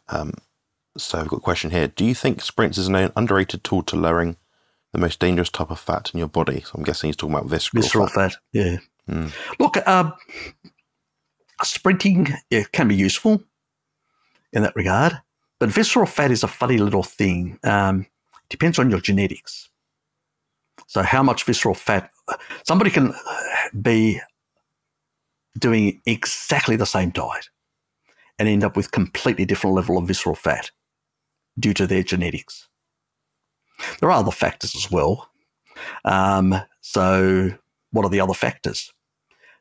So I've got a question here. Do you think sprints is an underrated tool to lowering the most dangerous type of fat in your body? So I'm guessing he's talking about visceral fat. Yeah. Look, sprinting can be useful in that regard, but visceral fat is a funny little thing. Depends on your genetics. So how much visceral fat, somebody can be doing exactly the same diet and end up with completely different level of visceral fat due to their genetics. There are other factors as well. So what are the other factors?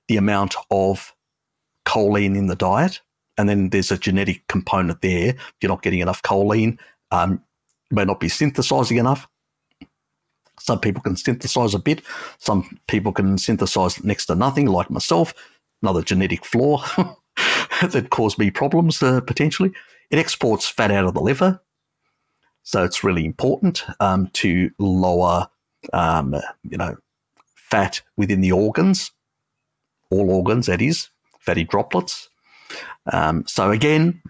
The amount of choline in the diet, and then there's a genetic component there. If you're not getting enough choline, you may not be synthesizing enough. Some people can synthesize a bit. Some people can synthesize next to nothing, like myself. Another genetic flaw that caused me problems potentially. It exports fat out of the liver. So it's really important to lower, fat within the organs, all organs, that is, fatty droplets. So again,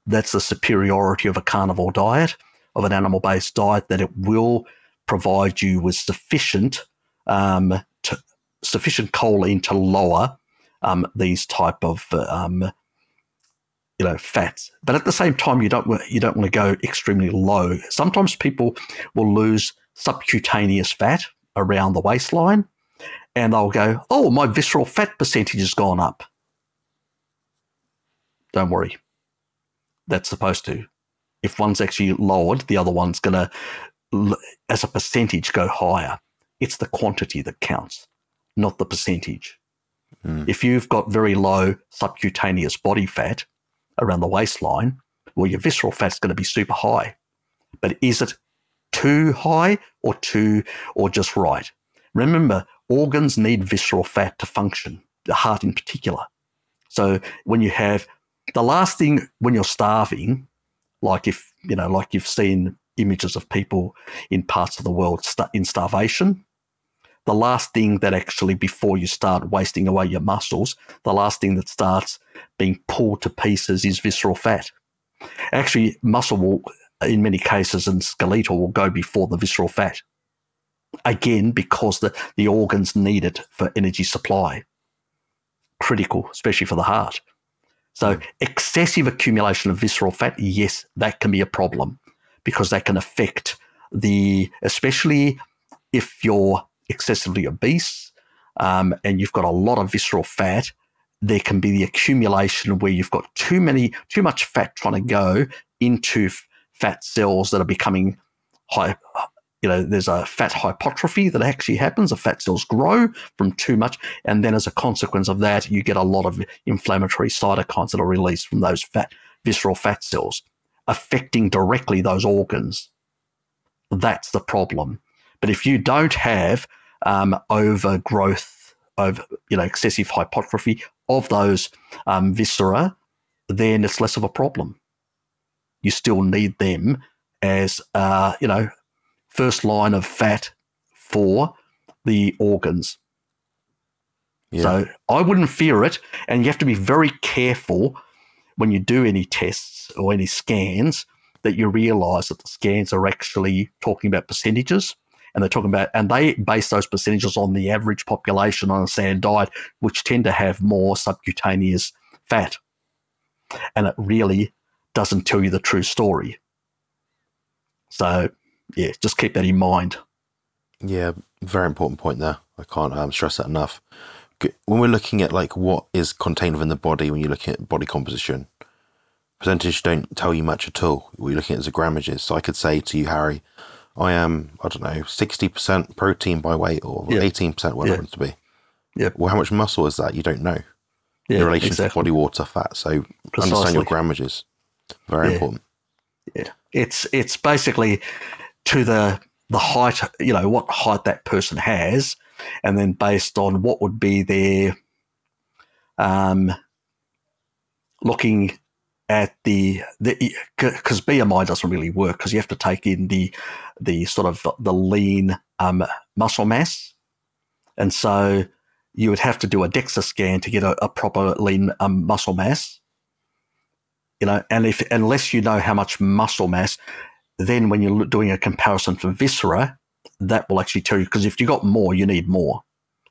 that's the superiority of a carnivore diet, of an animal-based diet, that it will provide you with sufficient choline to lower these type of fats. But at the same time, you don't want to go extremely low. Sometimes people will lose subcutaneous fat around the waistline, and they'll go, "Oh, my visceral fat percentage has gone up." Don't worry. That's supposed to. If one's actually lowered, the other one's going to, as a percentage, go higher. It's the quantity that counts, not the percentage. If you've got very low subcutaneous body fat around the waistline, well, your visceral fat's going to be super high. But is it too high or just right? Remember, organs need visceral fat to function, the heart in particular. So when you have the last thing when you're starving, like you've seen images of people in parts of the world in starvation, the last thing that actually, before you start wasting away your muscles, the last thing that starts being pulled to pieces is visceral fat. Actually, muscle will, in many cases, and skeletal will go before the visceral fat. Again, because the organs need it for energy supply. Critical, especially for the heart. So excessive accumulation of visceral fat, yes, that can be a problem, because that can affect especially if you're excessively obese and you've got a lot of visceral fat, there can be the accumulation where you've got too much fat trying to go into fat cells that are becoming high. There's a fat hypertrophy that actually happens. The fat cells grow from too much, and then as a consequence of that, you get a lot of inflammatory cytokines that are released from those visceral fat cells, affecting directly those organs. That's the problem. But if you don't have overgrowth, excessive hypertrophy of those viscera, then it's less of a problem. You still need them as first line of fat for the organs. Yeah. So I wouldn't fear it, and you have to be very careful when you do any tests or any scans that you realize that the scans are actually talking about percentages, and they base those percentages on the average population on a standard diet, which tend to have more subcutaneous fat. And it really doesn't tell you the true story. So, yeah, just keep that in mind. Yeah, very important point there. I can't stress that enough. When we're looking at what is contained within the body, when you're looking at body composition, percentage don't tell you much at all. What you're looking at is the grammages. So I could say to you, Harry, I am, 60% protein by weight, or 18%, whatever it happens to be. Yeah. Well, how much muscle is that? You don't know. In relation to body water fat. So understand your grammages. Very important. Yeah. It's basically to the height, what height that person has, and then based on what would be their looking at because BMI doesn't really work, because you have to take in the sort of the lean muscle mass, and so you would have to do a DEXA scan to get a proper lean muscle mass and unless you know how much muscle mass, then when you're doing a comparison for viscera, that will actually tell you, because if you got more, you need more.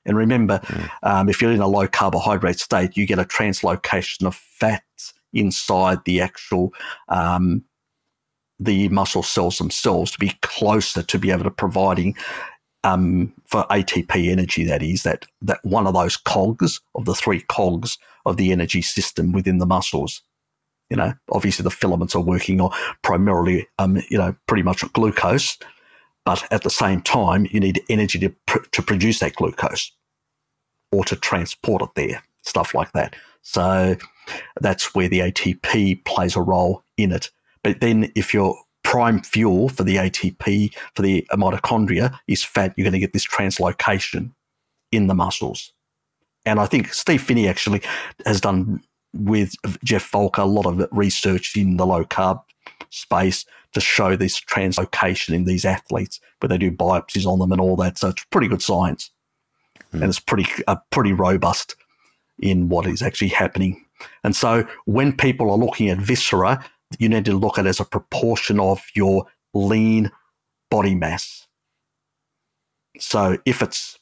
And remember, if you're in a low carbohydrate state, you get a translocation of fats inside the actual the muscle cells themselves to be closer to be able to providing for ATP energy. That is that one of those cogs of the three cogs of the energy system within the muscles. Obviously the filaments are working on primarily, pretty much glucose. But at the same time, you need energy to produce that glucose or to transport it there, stuff like that. So that's where the ATP plays a role in it. But then if your prime fuel for the ATP, for the mitochondria, is fat, you're going to get this translocation in the muscles. And I think Steve Finney actually has done with Jeff Volker a lot of research in the low carb space to show this translocation in these athletes, where they do biopsies on them and all that. So it's pretty good science, and it's pretty robust in what is actually happening. And so when people are looking at viscera, you need to look at it as a proportion of your lean body mass. So if it's,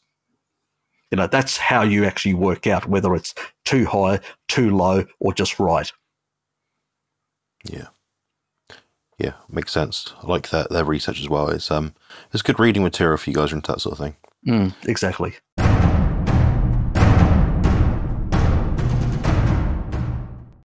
that's how you actually work out whether it's too high, too low, or just right. Yeah, makes sense. I like that their research as well. It's good reading material for you guys into that sort of thing. Exactly.